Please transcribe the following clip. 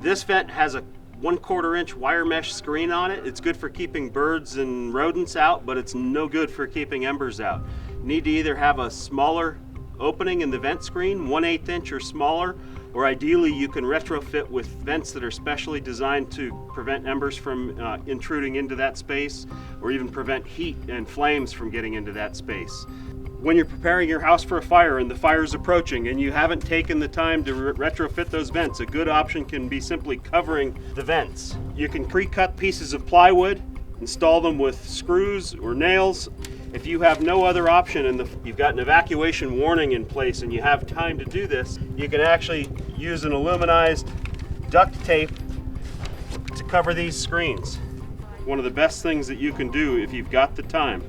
This vent has a 1/4 inch wire mesh screen on it. It's good for keeping birds and rodents out, but it's no good for keeping embers out. You need to either have a smaller opening in the vent screen, 1/8 inch or smaller, or ideally you can retrofit with vents that are specially designed to prevent embers from intruding into that space, or even prevent heat and flames from getting into that space. When you're preparing your house for a fire and the fire's approaching and you haven't taken the time to retrofit those vents, a good option can be simply covering the vents. You can pre-cut pieces of plywood, install them with screws or nails. If you have no other option and you've got an evacuation warning in place and you have time to do this, you can actually use an aluminized duct tape to cover these screens. One of the best things that you can do if you've got the time.